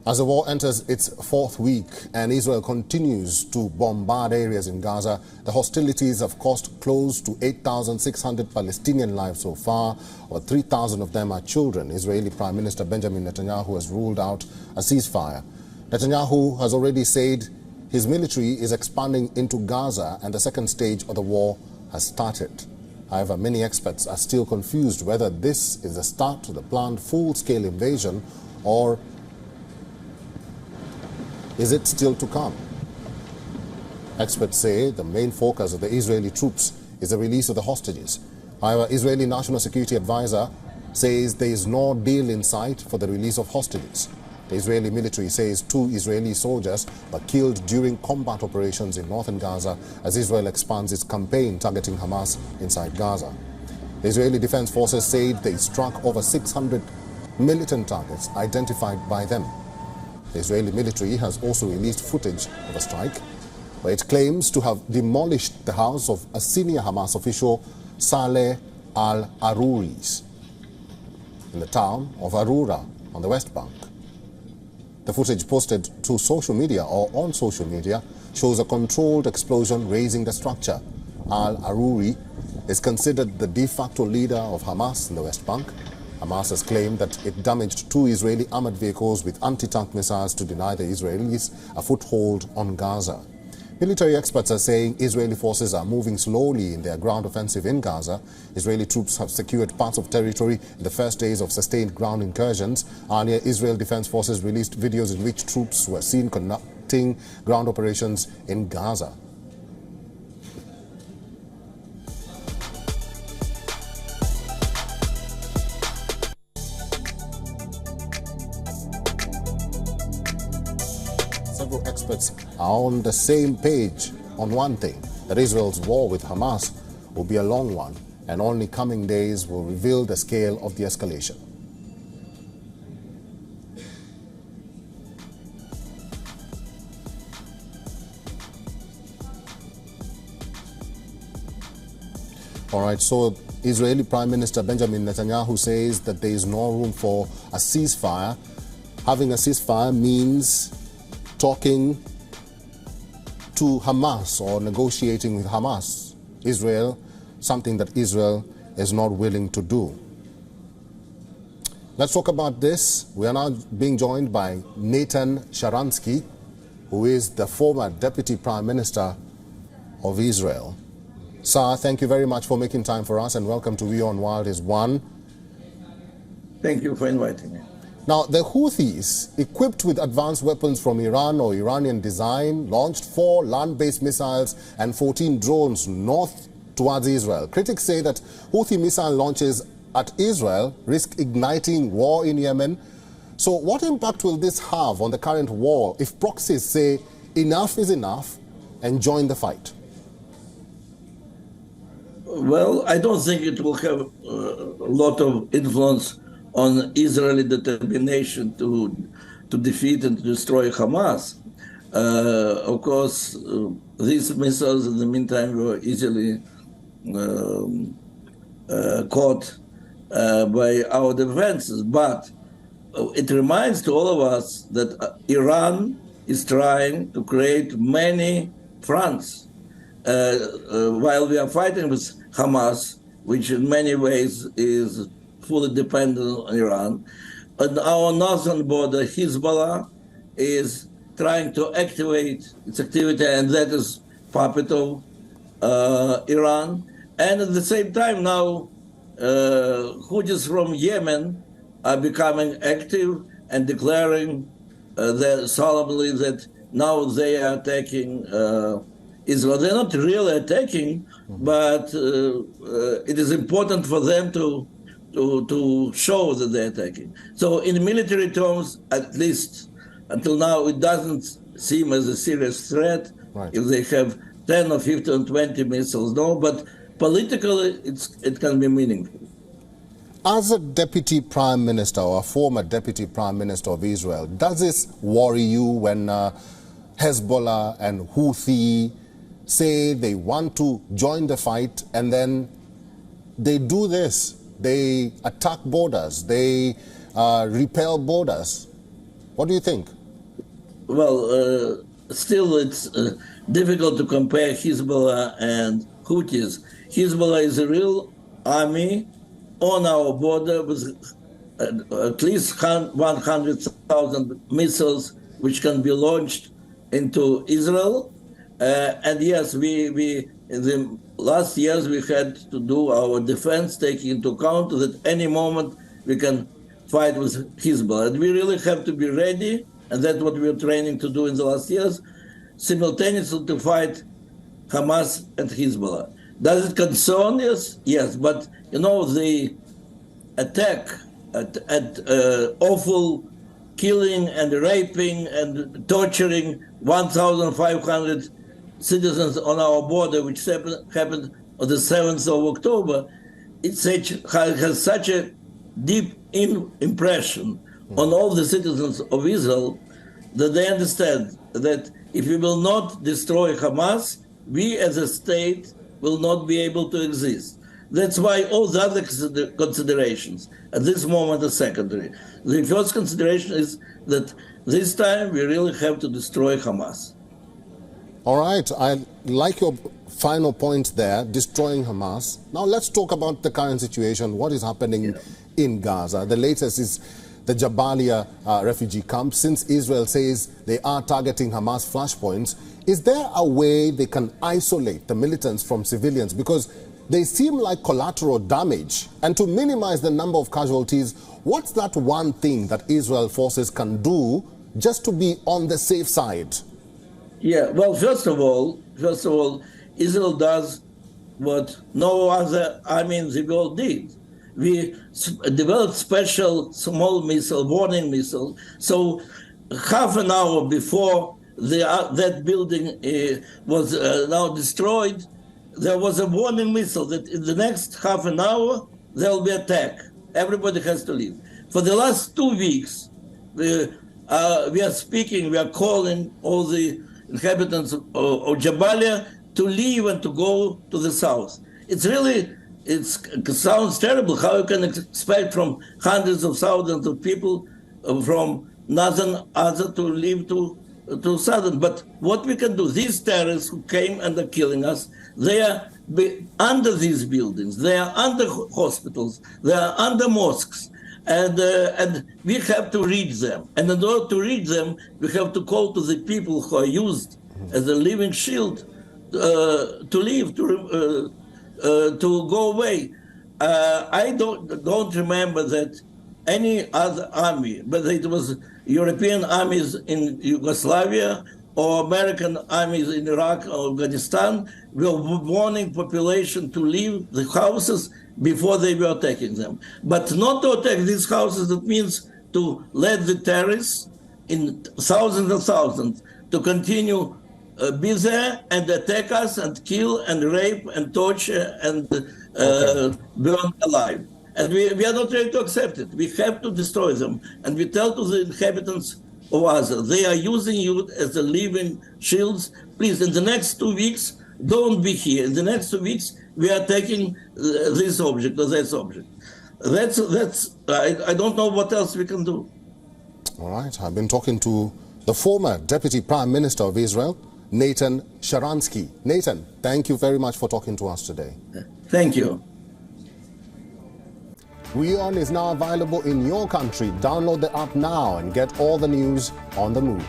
As the war enters its fourth week and Israel continues to bombard areas in Gaza, the hostilities have cost close to 8,600 Palestinian lives so far, or 3,000 of them are children. Israeli Prime Minister Benjamin Netanyahu has ruled out a ceasefire. Netanyahu has already said his military is expanding into Gaza and the second stage of the war has started. However, many experts are still confused whether this is the start to the planned full-scale invasion or is it still to come? Experts say the main focus of the Israeli troops is the release of the hostages. However, Israeli National Security Advisor says there is no deal in sight for the release of hostages. The Israeli military says 2 Israeli soldiers were killed during combat operations in northern Gaza as Israel expands its campaign targeting Hamas inside Gaza. The Israeli Defense Forces said they struck over 600 militant targets identified by them. The Israeli military has also released footage of a strike where it claims to have demolished the house of a senior Hamas official, Saleh al-Aruri's, in the town of Arura on the West Bank. The footage posted to social media or on social media shows a controlled explosion razing the structure. Al-Aruri is considered the de facto leader of Hamas in the West Bank. Hamas has claimed that it damaged 2 Israeli armored vehicles with anti-tank missiles to deny the Israelis a foothold on Gaza. Military experts are saying Israeli forces are moving slowly in their ground offensive in Gaza. Israeli troops have secured parts of territory in the first days of sustained ground incursions. Earlier, Israel Defense Forces released videos in which troops were seen conducting ground operations in Gaza. Several experts are on the same page on one thing, that Israel's war with Hamas will be a long one, and only coming days will reveal the scale of the escalation. All right, so Israeli Prime Minister Benjamin Netanyahu says that there is no room for a ceasefire. Having a ceasefire means talking to Hamas or negotiating with Hamas, Israel, something that Israel is not willing to do. Let's talk about this. We are now being joined by Nathan Sharansky, who is the former Deputy Prime Minister of Israel. Sir, thank you very much for making time for us and welcome to WION World is One. Thank you for inviting me. Now, the Houthis, equipped with advanced weapons from Iran or Iranian design, launched 4 land-based missiles and 14 drones north towards Israel. Critics say that Houthi missile launches at Israel risk igniting war in Yemen. So what impact will this have on the current war if proxies say enough is enough and join the fight? Well, I don't think it will have a lot of influence on Israeli determination to defeat and to destroy Hamas. Of course, these missiles in the meantime were easily caught by our defenses, but it reminds to all of us that Iran is trying to create many fronts while we are fighting with Hamas, which in many ways is fully dependent on Iran. On our northern border, Hezbollah is trying to activate its activity, and that is puppet of Iran. And at the same time now, Houthis from Yemen are becoming active and declaring solemnly that now they are attacking Israel. They're not really attacking, but it is important for them to show that they're attacking. So in military terms, at least until now, it doesn't seem as a serious threat. Right. If they have 10 or 15 or 20 missiles, no, but politically it can be meaningful. As a Deputy Prime Minister or a former Deputy Prime Minister of Israel, does this worry you when Hezbollah and Houthi say they want to join the fight and then they do this? They attack borders, they repel borders. What do you think? Well, still it's difficult to compare Hezbollah and Houthis. Hezbollah is a real army on our border with at least 100,000 missiles which can be launched into Israel. And yes, we in the last years we had to do our defense, taking into account that any moment we can fight with Hezbollah. And we really have to be ready, and that's what we are training to do in the last years, simultaneously to fight Hamas and Hezbollah. Does it concern us? Yes, but you know, the attack at awful killing and raping and torturing 1,500 citizens on our border, which happened on the 7th of October, it has such a deep impression on all the citizens of Israel that they understand that if we will not destroy Hamas, we as a state will not be able to exist. That's why all the other considerations at this moment are secondary. The first consideration is that this time we really have to destroy Hamas. All right, I like your final point there, destroying Hamas. Now let's talk about the current situation, what is happening in Gaza. The latest is the Jabalia refugee camp. Since Israel says they are targeting Hamas flashpoints, is there a way they can isolate the militants from civilians? Because they seem like collateral damage. And to minimize the number of casualties, what's that one thing that Israel forces can do just to be on the safe side? Yeah, well, first of all, Israel does what no other army in the world did. We developed special small missile, warning missile. So half an hour before that building was now destroyed, there was a warning missile that in the next half an hour, there will be attack. Everybody has to leave. For the last 2 weeks, we are speaking, we are calling all the inhabitants of Jabalia to leave and to go to the south. It sounds terrible how you can expect from hundreds of thousands of people from northern Gaza to leave to southern. But what we can do, these terrorists who came and are killing us, they are under these buildings, they are under hospitals, they are under mosques, and we have to reach them. And in order to reach them, we have to call to the people who are used as a living shield to leave, to go away. I don't remember that any other army, whether it was European armies in Yugoslavia or American armies in Iraq or Afghanistan, were warning population to leave the houses before they were attacking them. But not to attack these houses, that means to let the terrorists, in thousands and thousands, to continue be there and attack us and kill and rape and torture and burn alive. And we are not ready to accept it. We have to destroy them. And we tell to the inhabitants of Gaza, they are using you as a living shields. Please, in the next 2 weeks, don't be here. In the next 2 weeks, we are taking this object or that object. I don't know what else we can do. All right, I've been talking to the former Deputy Prime Minister of Israel, Nathan Sharansky. Nathan, thank you very much for talking to us today. Thank you. WION is now available in your country. Download the app now and get all the news on the move.